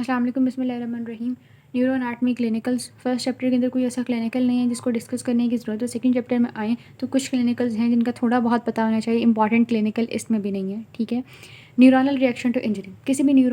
अस्सलाम वालेकुम, बिस्मिल्लाहिर्रहमानिर्रहीम। Neuro anatomy clinicals first chapter के अंदर कोई ऐसा क्लिनिकल नहीं है जिसको डिस्कस करने की ज़रूरत है। सेकंड चैप्टर में आएँ तो कुछ क्लिनिकल्स हैं जिनका थोड़ा बहुत पता होना चाहिए। इंपॉर्टेंट क्लिनिकल इसमें भी नहीं है, ठीक है। न्यूरोनल रिएक्शन टू इंजरी, किसी भी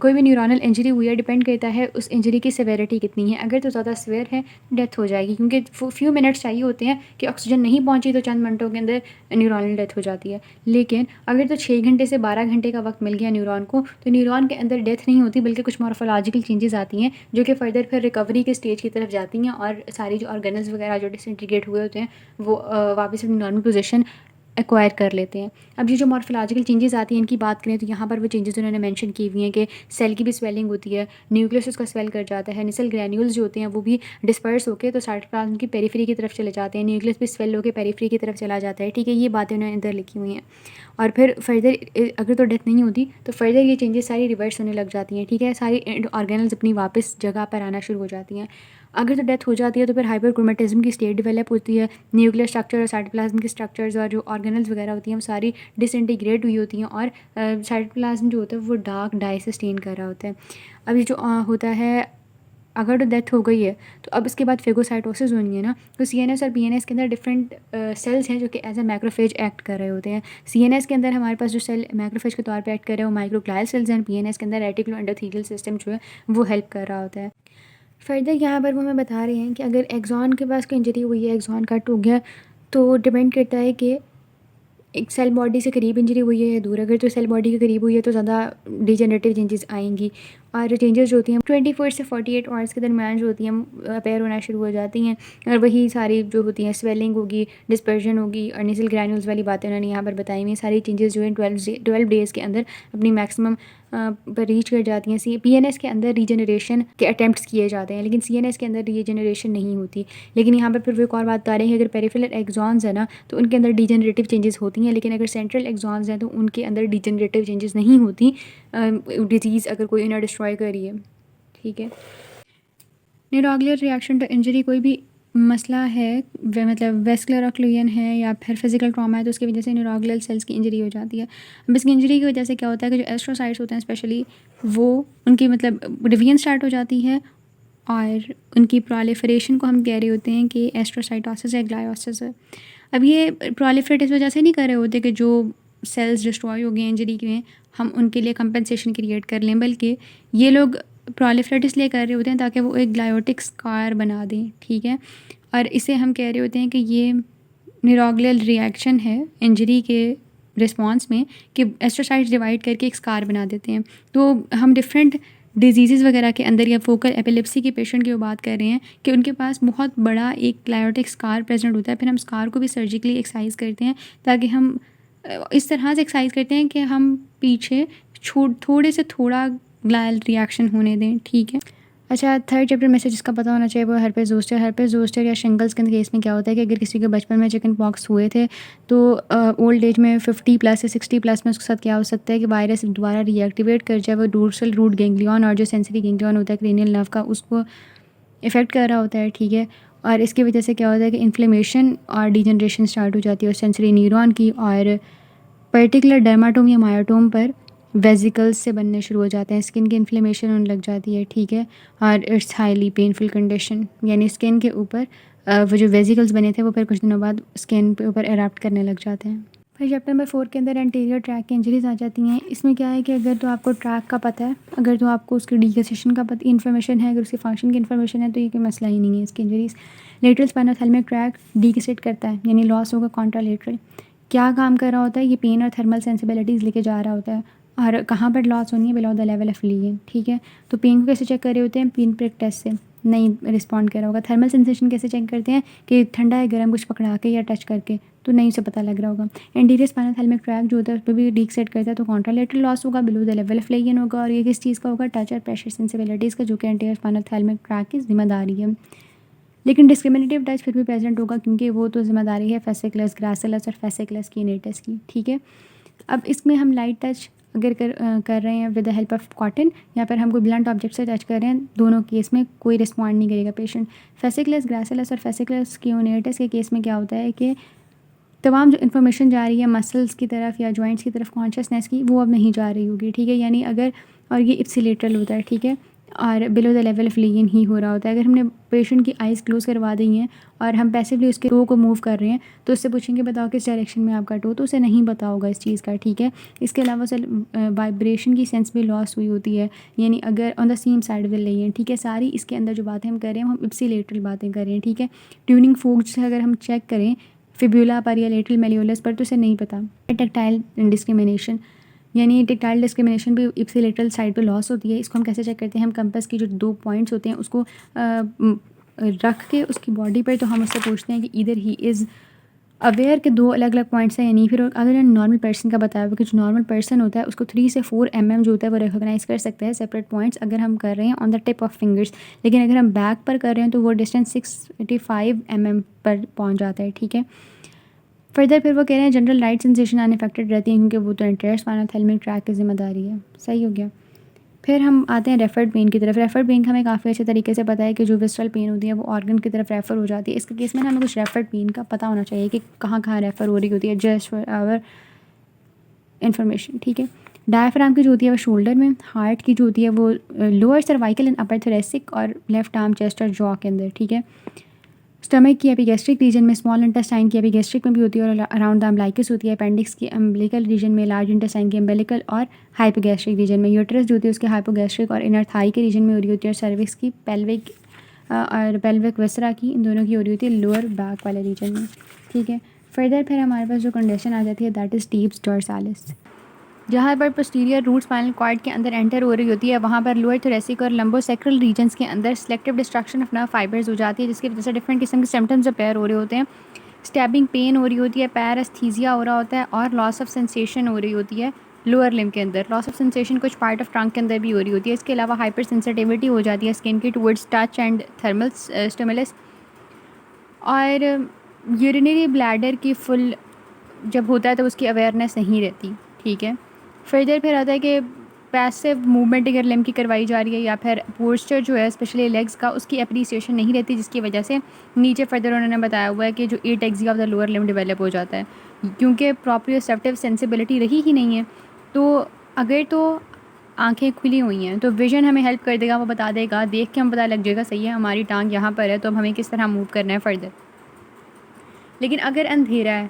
कोई भी न्यूरोनल इंजरी हुई है, डिपेंड करता है उस इंजरी की सेवेरिटी कितनी है। अगर तो ज़्यादा सीवियर है, डेथ हो जाएगी, क्योंकि फ्यू मिनट्स चाहिए होते हैं कि ऑक्सीजन नहीं पहुंची तो चंद मिनटों के अंदर न्यूरॉनल डेथ हो जाती है। लेकिन अगर तो 6 घंटे से 12 घंटे का वक्त मिल गया न्यूरॉन को, तो न्यूरॉन के अंदर डेथ नहीं होती, बल्कि कुछ मॉर्फोलॉजिकल चेंजेस आती हैं जो कि फर्दर फिर रिकवरी के स्टेज की तरफ जाती हैं, और सारी जो ऑर्गेनल्स वगैरह जो डिसइंटीग्रेट हुए होते हैं वो वापस अपनी नॉर्मल पोजीशन एक्वायर कर लेते हैं। अब ये जो मॉर्फोलॉजिकल चेंजेस आती हैं इनकी बात करें तो यहाँ पर वो चेंजेस उन्होंने मेंशन की हुई हैं कि सेल की भी स्वेलिंग होती है, न्यूक्लियस उसका स्वेल कर जाता है, निसल ग्रैन्यूल्स जो होते हैं वो भी डिस्पर्स होकर तो साइटोप्लाज्म की पेरिफेरी की तरफ चले जाते हैं, न्यूक्लियस भी स्वेल होकर पेरिफेरी की तरफ चला जाता है, ठीक है। ये बातें उन्होंने अंदर लिखी हुई हैं। और फिर फर्दर अगर तो डेथ नहीं होती तो फर्दर ये चेंजेस सारी रिवर्स होने लग जाती हैं, ठीक है। सारी ऑर्गेनल्स अपनी वापस जगह पर आना शुरू हो जाती हैं। अगर तो डेथ हो जाती है तो फिर हाइपरक्रोमेटिज्म की स्टेट डेवलप होती है, न्यूक्लियर स्ट्रक्चर और साइटोप्लाज्म के स्ट्रक्चर्स और जो ऑर्गेनल्स वगैरह होती हैं वो सारी डिसइंटीग्रेट हुई होती हैं, और साइटोप्लाज्म जो होता है वो डार्क डाई से स्टेन कर रहा होता है। अब ये जो होता है, अगर तो डेथ हो गई है तो अब इसके बाद फेगोसाइटोसिस होनी है ना, तो सीएनएस और पीएनएस के अंदर डिफरेंट सेल्स हैं जो कि एज अ मैक्रोफेज एक्ट कर रहे होते हैं। सीएनएस के अंदर हमारे पास जो सेल मैक्रोफेज के तौर पे एक्ट कर रहे हैं वो माइक्रोग्लाइल सेल्स हैं, पीएनएस के अंदर रेटिकुलो एंडोथेलियल सिस्टम जो है वो हेल्प कर रहा होता है। फर्दर यहाँ पर वो हमें बता रहे हैं कि अगर एक्सॉन के पास कोई इंजरी हुई है, एक्सॉन कट हो गया, तो डिपेंड करता है कि एक सेल बॉडी से करीब इंजरी हुई है या दूर। अगर तो सेल बॉडी के करीब हुई है तो ज़्यादा डिजेनरेटिव चेंजेस आएंगी, और चेंजेस जो होती हैं 24 से 48 आवर्स के दरमियान जो होती हैं अपेयर होना शुरू हो जाती हैं, और वही सारी जो होती हैं स्वेलिंग होगी, डिस्पर्जन होगी, और निसल ग्रैन्यूल्स वाली बातें उन्होंने यहाँ पर बताई हुई हैं। सारी चेंजेस जो हैं 12 डेज़ के अंदर अपनी मैक्सिमम पर रीच कर जाती हैं। पीएनएस के अंदर रीजनरेशन के अटैम्प्ट्स किए जाते हैं, लेकिन सीएनएस के अंदर रीजनरेशन नहीं होती। लेकिन यहाँ पर फिर वो एक और बात बता रहे हैं कि अगर पेरिफेरल एक्सॉन्स है ना तो उनके अंदर डिजेनरेटिव चेंजेस होती हैं, लेकिन अगर सेंट्रल एक्सॉन्स हैं तो उनके अंदर डिजेनरेटिव चेंजेस नहीं होती, डिजीज़ अगर कोई इन्हें डिस्ट्रॉय कर रही है, ठीक है। न्यूरोग्लियर रिएक्शन टू इंजरी, कोई भी मसला है मतलब वेस्कुलर ऑक्लूजन है या फिर फिजिकल ट्रॉमा है तो उसकी वजह से न्यूरोग्लियल सेल्स की इंजरी हो जाती है। अब इसकी इंजरी की वजह से क्या होता है कि जो एस्ट्रोसाइट्स होते हैं स्पेशली वो उनकी मतलब डिवीजन स्टार्ट हो जाती है, और उनकी प्रोलिफरेशन को हम कह रहे होते हैं कि एस्ट्रोसाइटोसिस है, ग्लायोसिस है। अब ये प्रोलिफरेट इस वजह से नहीं कर रहे होते कि जो सेल्स डिस्ट्रॉय हो गए इंजरी के हम उनके लिए कंपनसेशन क्रिएट कर लें, बल्कि ये लोग प्रोलिफरेट इसलिए कर रहे होते हैं ताकि वो एक ग्लायोटिक स्कार बना दें, ठीक है। और इसे हम कह रहे होते हैं कि ये न्यूरोग्लियल रिएक्शन है इंजरी के रिस्पॉन्स में, कि एस्ट्रोसाइट्स डिवाइड करके एक स्कार बना देते हैं। तो हम डिफरेंट डिजीज़ वगैरह के अंदर या फोकल एपिलेप्सी के पेशेंट की बात कर रहे हैं कि उनके पास बहुत बड़ा एक ग्लायोटिक स्कार प्रेजेंट होता है। फिर हम स्कार को भी सर्जिकली एक्सरसाइज करते हैं, ताकि हम इस तरह से एक्सरसाइज करते हैं कि हम पीछे थोड़े से थोड़ा ग्लायल रिएक्शन होने दें, ठीक है। अच्छा, थर्ड चैप्टर में से जिसका पता होना चाहिए वो हर्पेस जोस्टर या शिंगल्स के केस में क्या होता है कि अगर किसी के बचपन में चिकन पॉक्स हुए थे तो ओल्ड एज में 50+ या 60+ में उसके साथ क्या हो सकता है कि वायरस दोबारा रीएक्टिवेट कर जाए, वो डोर्सल रूट गैंग्लियन और जो सेंसरी गैंग्लियन होता है क्रेनियल नर्व का, उसको इफ़ेक्ट कर रहा होता है, ठीक है। और इसकी वजह से क्या होता है कि इन्फ्लेमेशन और डिजनरेशन स्टार्ट हो जाती है सेंसरी न्यूरॉन की, और पर्टिकुलर डर्माटोम या मायोटोम पर वेजिकल्स से बनने शुरू हो जाते हैं, स्किन की इन्फ्लेमेशन होने लग जाती है, ठीक है। और इट्स हाईली पेनफुल कंडीशन, यानी स्किन के ऊपर वो जो वेजिकल्स बने थे वो फिर कुछ दिनों बाद स्किन पे ऊपर एरप्ट करने लग जाते हैं। फिर चैप्टर नंबर 4 के अंदर एंटीरियर ट्रैक की इंजरीज आ जाती हैं। इसमें क्या है कि अगर तो आपको ट्रैक का पता है, अगर तो आपको उसकी डिकसेशन का पता इन्फॉर्मेशन है, अगर उसके फंक्शन की इन्फॉर्मेशन है तो ये कोई मसला ही नहीं है इसकी injuries. Lateral spinothalamic track decussate करता है, यानी लॉस होगा कॉन्ट्रालेटरल। क्या काम कर रहा होता है, ये पेन और थर्मल सेंसिबिलिटीज़ लेके जा रहा होता है, और कहाँ पर लॉस होनी है, below the level of ligand, ठीक है। तो पेन को कैसे चेक कर रहे होते हैं, पेन प्रिक टेस्ट से नहीं रिस्पॉन्ड कर रहा होगा। थर्मल सेंसेशन कैसे चेक करते हैं कि ठंडा है गर्म कुछ पकड़ा के या टच करके, तो नहीं से पता लग रहा होगा। एंटीरियर स्पाइनोथैलेमिक ट्रैक जो होता है उस पर भी डीक सेट करता है, तो कॉन्ट्रालेटरल लॉस होगा, below the level of ligand होगा, और ये किस चीज़ का होगा, टच और प्रेशर सेंसिबिलिटीज़ का, जो कि एंटीरियर स्पाइनोथैलेमिक ट्रैक की जिम्मेदारी है। लेकिन डिस्क्रिमिनेटिव टच फिर भी प्रेजेंट होगा, क्योंकि वो तो जिम्मेदारी है फेसिकुलस ग्रासिलस और फेसिकुलस कीनेटस की, ठीक है। अब इसमें हम लाइट टच अगर कर रहे हैं with the help of cotton, या फिर हम कोई ब्लंट ऑब्जेक्ट से टच कर रहे हैं, दोनों केस में कोई रिस्पॉन्ड नहीं करेगा पेशेंट। फेसिकुलस ग्रासिलस और फेसिकुलस कीनेटस के केस में क्या होता है कि तमाम जो इन्फॉर्मेशन जा रही है मसल्स की तरफ या जॉइंट्स की तरफ कॉन्शियसनेस की, वो अब नहीं जा रही होगी, ठीक है। यानी अगर और ये इप्सिलेटरल होता है, ठीक है, और बिलो द लेवल ऑफ लीन ही हो रहा होता है। अगर हमने पेशेंट की आइज़ क्लोज़ करवा दी हैं और हम पैसिवली उसके टो को मूव कर रहे हैं तो उससे पूछेंगे बताओ किस डायरेक्शन में आपका टो, तो उसे नहीं पता होगा इस चीज़ का, ठीक है। इसके अलावा उसे वाइब्रेशन की सेंस भी लॉस हुई होती है, यानी अगर on the same side of the lane, ठीक है। सारी इसके अंदर जो बातें हम कर रहे हैं हम इप्सिलेटरल बातें कर रहे हैं, ठीक है। ट्यूनिंग फोक से अगर हम चेक करें फिब्यूला पर या लेटरल मेलियोलस पर तो उसे नहीं पता। टेक्टाइल डिस्क्रिमिनेशन, यानी टेक्टाइल डिस्क्रिमिनेशन भी इप्सिलेटरल साइड पे लॉस होती है। इसको हम कैसे चेक करते हैं, हम कंपास की जो 2 पॉइंट्स होते हैं उसको रख के उसकी बॉडी पर, तो हम उससे पूछते हैं कि इधर ही इज़ अवेयर के 2 अलग अलग पॉइंट्स हैं या नहीं। फिर अगर नॉर्मल पर्सन का बताया हुआ कि जो नॉर्मल पर्सन होता है उसको 3 से 4 mm जो होता है वो रिकॉग्नाइज़ कर सकता है सेपरेट पॉइंट्स अगर हम कर रहे हैं on the tip of fingers. लेकिन अगर हम बैक पर कर रहे हैं तो वो डिस्टेंस 685 mm पर पहुंच जाता है, ठीक है। फर्दर फिर वो कह रहे हैं जनरल लाइट सेंसेशन अनअफेक्टेड रहती है क्योंकि वो तो इंटरस्पाइनोथैलेमिक ट्रैक की जिम्मेदारी है। सही हो गया। फिर हम आते हैं रेफर्ड पेन की तरफ। रेफर्ड पेन का हमें काफ़ी अच्छे तरीके से पता है कि जो विस्ट्रल पेन होती है वो ऑर्गन की तरफ रेफ़र हो जाती है। इसके केस में हमें कुछ रेफर्ड पेन का पता होना चाहिए कि कहाँ कहाँ रेफ़र हो रही होती है, जस्ट फॉर आवर इन्फॉर्मेशन, ठीक है। डायफ्राम की जो होती है वो शोल्डर में, हार्ट की जो होती है वो lower cervical and upper thoracic और लेफ्ट आर्म चेस्ट और जॉ के अंदर, ठीक है। स्टमक की एपिगैस्ट्रिक रीजन में, स्मॉल इंटेस्टाइन की एपिगैस्ट्रिक में भी होती है और अराउंड द अम्बिलिकस होती है। अपेंडिक्स की अम्बिलिकल रीजन में, लार्ज इंटेस्टाइन की अम्बिलिकल और हाइपोगैस्ट्रिक रीजन में। यूट्रस जो होती है उसके हाइपोगैस्ट्रिक और इनर थाई के रीजन में हो रही होती है। और सर्विक्स की पेल्विक और पेल्विक वेसरा की, इन दोनों की हो रही होती है लोअर बैक वाले रीजन में, ठीक है। फर्दर फिर हमारे पास जो कंडीशन आ जाती है दैट इज़ टीब्स डॉर्सालिस, जहाँ पर पोस्टीरियर रूट स्पाइनल कॉर्ड के अंदर एंटर हो रही होती है वहाँ पर लोअर थोरेसिक और लंबोसेक्रल रीजन्स के अंदर selective destruction of nerve fibres हो जाती है जिसकी वजह से डिफरेंट किस्म के सिम्टम्स अपेयर हो रहे होते हैं। स्टैबिंग पेन हो रही होती है, पैरास्थीजिया हो रहा होता है और लॉस ऑफ सेंसेशन हो रही होती है लोअर लिम्ब के अंदर। लॉस ऑफ सेंसेशन कुछ पार्ट ऑफ ट्रंक के अंदर भी हो रही होती है। इसके अलावा हाइपर सेंसिटिविटी हो जाती है स्किन की towards touch and thermal stimulus. और यूरिनरी ब्लैडर की फुल जब होता है तो उसकी अवेयरनेस नहीं रहती, ठीक है। फर्दर फिर आता है कि पैसिव मूवमेंट अगर लिम्ब की करवाई जा रही है या फिर पोस्चर जो है स्पेशली लेग्स का उसकी अप्रिसिएशन नहीं रहती जिसकी वजह से नीचे फर्दर उन्होंने बताया हुआ है कि जो ataxia of the lower limb develop हो जाता है क्योंकि प्रॉप्रियोसेप्टिव सेंसिबिलिटी रही ही नहीं है। तो अगर तो आंखें खुली हुई हैं तो विजन हमें हेल्प कर देगा, वो बता देगा, देख के हम पता लग जाएगा सही है हमारी टांग यहाँ पर है तो अब हमें किस तरह मूव करना है फर्दर। लेकिन अगर अंधेरा है,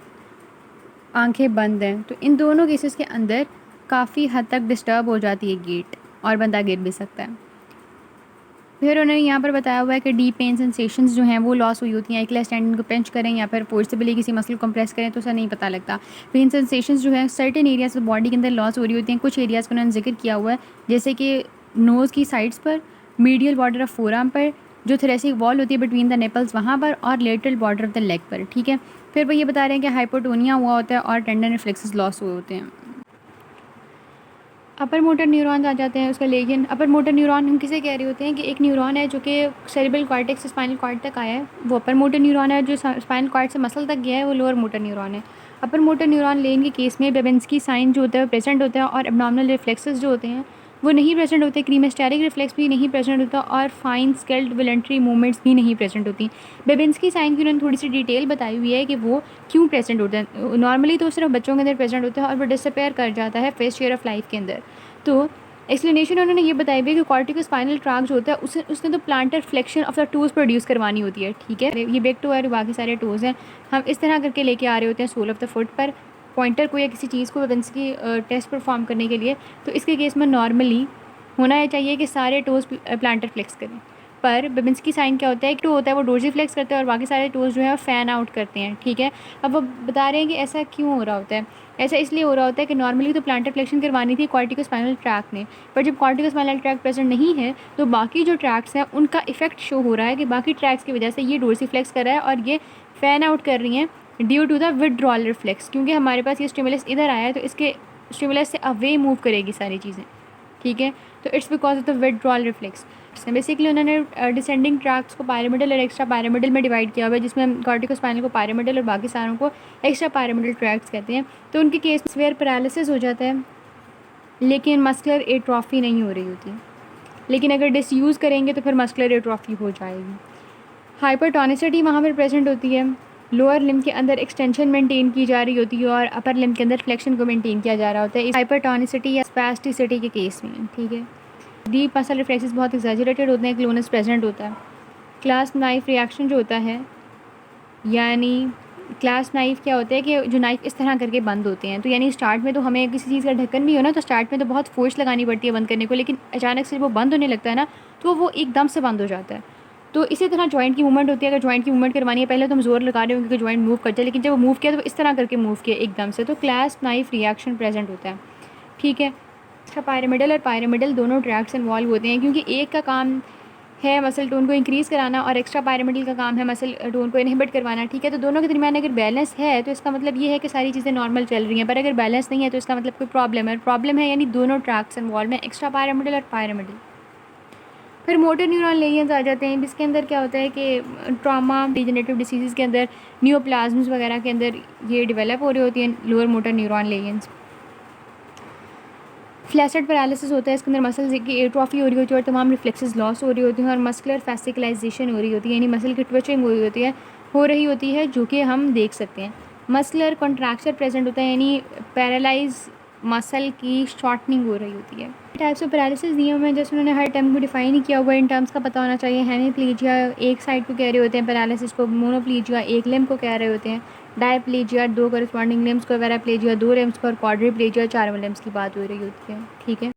आंखें बंद हैं, तो इन दोनों केसेस के अंदर काफ़ी हद तक डिस्टर्ब हो जाती है गेट और बंदा गिर भी सकता है। फिर उन्होंने यहाँ पर बताया हुआ है कि डीप पेन सेंसेशंस जो हैं वो लॉस हुई होती हैं। एक लेस टेंडन को पिंच करें या फिर फोर्सिबली किसी मसल को कंप्रेस करें तो उसे नहीं पता लगता। पेन सेंसेशंस जो है सर्टेन एरियाज बॉडी के अंदर लॉस हो रही होती हैं। कुछ एरियाज़ का उन्होंने जिक्र किया हुआ है जैसे कि नोज़ की साइड्स पर, मीडियल बॉर्डर ऑफ फोरआर्म पर, जो थोरेसिक वॉल होती है बिटवीन द निपल्स वहाँ पर, और lateral border of the leg पर, ठीक है। फिर वो ये बता रहे हैं कि हाइपोटोनिया हुआ होता है और टेंडन रिफ्लेक्सेस लॉस हुए होते हैं। अपर मोटर न्यूरॉन्स आ जाते हैं उसका। लेकिन अपर मोटर न्यूरॉन हम किसे कह रहे होते हैं कि एक न्यूरॉन है जो कि सेरेब्रल कॉर्टेक्स से स्पाइनल कॉर्ड तक आया है, वो अपर मोटर न्यूरॉन है। जो स्पाइनल कॉर्ड से मसल तक गया है वो लोअर मोटर न्यूरॉन है। अपर मोटर न्यूरॉन लेन के केस में बेबेंस्की साइन जो होता है वो प्रेजेंट होता है और एब्डोमिनल रिफ्लेक्सेस जो होते हैं वो नहीं प्रेजेंट होते। क्रीमेस्टेरिक रिफ्लेक्स भी नहीं प्रेजेंट होता और फाइन स्केल्ड वॉलंटरी मूवमेंट्स भी नहीं प्रेजेंट होती। बेबेंस्की साइन की उन्होंने थोड़ी सी डिटेल बताई हुई है कि वो क्यों प्रेजेंट होता है। नॉर्मली तो सिर्फ बच्चों के अंदर प्रेजेंट होता है और वो डिसअपेयर कर जाता है फर्स्ट ईयर ऑफ लाइफ के अंदर। तो एक्सप्लेनेशन उन्होंने ये बताई हुई है कि कॉर्टिको स्पाइनल ट्रैक्ट जो होता है उसने तो planter flexion of the toes produce करवानी होती है, ठीक है। ये बिग टो है, बाकी सारे टोज़ हैं, हम इस तरह करके लेके आ रहे होते हैं सोल ऑफ द फुट पर पॉइंटर को या किसी चीज़ को बेबेंस्की टेस्ट परफॉर्म करने के लिए। तो इसके केस में नॉर्मली होना चाहिए कि सारे टोज़ प्लांटर फ्लेक्स करें, पर बेबेंस्की साइन क्या होता है, एक टो होता है वो डोर्सी फ्लेक्स करता है और बाकी सारे टोज़ जो है वो फ़ैन आउट करते हैं, ठीक है। अब वो बता रहे हैं कि ऐसा क्यों हो रहा होता है। ऐसा इसलिए हो रहा होता है कि नॉर्मली तो प्लांटर फ्लेक्शन करवानी थी कॉर्टिको स्पाइनल ट्रैक्ट ने, पर जब कॉर्टिको स्पाइनल ट्रैक्ट प्रेजेंट नहीं है तो बाकी जो ट्रैक्ट्स हैं उनका इफेक्ट शो हो रहा है कि बाकी ट्रैक्ट्स की वजह से ये डोर्सी फ्लेक्स कर रहा है और ये फ़ैन आउट कर रही हैं due to the withdrawal reflex. क्योंकि हमारे पास ये स्टिमुलस इधर आया है तो इसके स्टिमुलस से अवे मूव करेगी सारी चीज़ें, ठीक है। तो it's because of the withdrawal reflex. Basically उन्होंने डिसेंडिंग ट्रैक्ट्स को पायरामिडल और एक्स्ट्रा पायरामिडल में डिवाइड किया हुआ है जिसमें कॉर्टिको स्पाइनल को पायरामिडल और बाकी सारों को एक्स्ट्रा पायरामिडल ट्रैक्ट्स कहते हैं। तो उनके केस में स्वेयर पैरालिसिस हो जाता है लेकिन मस्कुलर एट्रोफी नहीं हो रही होती। लेकिन अगर डिसयूज़ करेंगे तो फिर मस्कुलर एट्रोफी हो जाएगी। हाइपरटोनिसिटी वहाँ पर प्रेजेंट होती है लोअर लिम्ब के अंदर एक्सटेंशन मेंटेन की जा रही होती है और अपर लिम्ब के अंदर फ्लेक्शन को मेंटेन किया जा रहा होता है इस हाइपरटोनिसिटी या स्पैस्टिसिटी के केस में, ठीक है। डीप मसल रिफ्लेक्सेस बहुत एग्जैजरेटेड होते हैं, क्लोनस प्रेजेंट होता है। क्लास नाइफ रिएक्शन जो होता है, यानी क्लास नाइफ क्या होता है कि जो नाइफ इस तरह करके बंद होते हैं, तो यानी स्टार्ट में तो हमें किसी चीज़ का ढक्कन भी हो ना, तो स्टार्ट में तो बहुत फोर्स लगानी पड़ती है बंद करने को, लेकिन अचानक से वो बंद होने लगता है ना, तो वो एकदम से बंद हो जाता है। तो इसी तरह जॉइंट की मूवमेंट होती है। अगर जॉइंट की मूवमेंट करवानी है, पहले तो हम जोर लगा रहे होंगे कि जॉइंट मूव करते हैं, लेकिन जब वो मूव किया तो इस तरह करके मूव किया एकदम से, तो क्लास नाइफ रिएक्शन प्रेजेंट होता है, ठीक है। अच्छा, पायरामिडल और पायरामिडल दोनों ट्रैक्ट्स इन्वॉल्व होते हैं, क्योंकि एक का काम है मसल टोन को इंक्रीज़ कराना और एक्स्ट्रा पायरामिडल का काम है मसल टोन को इनहिबिट करवाना, ठीक है। तो दोनों के दरमियान अगर बैलेंस है तो इसका मतलब ये है कि सारी चीज़ें नॉर्मल चल रही हैं, पर अगर बैलेंस नहीं है तो इसका मतलब कोई प्रॉब्लम है। प्रॉब्लम है यानी दोनों ट्रैक्ट्स इन्वॉल्व हैं, एक्स्ट्रा पायरामिडल और पायरामिडल। फिर मोटर न्यूरॉन लेजेंस आ जाते हैं, जिसके अंदर क्या होता है कि ट्रॉमा डिजेनरेटिव डिसीज़ के अंदर न्यूप्लाज्म्स वगैरह के अंदर ये डेवलप हो रही होती हैं lower motor neuron lesions. Flaccid paralysis होता है, इसके अंदर मसल्स की एट्रोफी हो रही होती है और तमाम रिफ्लेक्सेस लॉस हो रही होती हैं और मस्कुलर फैसिकलाइजेशन हो रही होती है, यानी मसल की ट्विचिंग हो रही होती है जो कि हम देख सकते हैं। मस्कुलर कॉन्ट्रैक्चर प्रेजेंट होता है, यानी पैरालाइज मसल की शॉर्टनिंग हो रही होती है। टाइप्स ऑफ पैरालिसिस दिए हुए हैं, जैसे उन्होंने हर टर्म को डिफाइन ही किया हुआ है, इन टर्म्स का पता होना चाहिए। हेमीप्लीजिया एक साइड को कह रहे होते हैं पैरालिसिस को, मोनोप्लीजिया एक लिम्ब को कह रहे होते हैं, डायप्लीजिया दो करस्पॉन्डिंग लिम्स को, वेराप्लीजिया दो लिम्स को और क्वाड्रिप्लीजिया चारों लिम्स की बात हो रही होती है, ठीक है।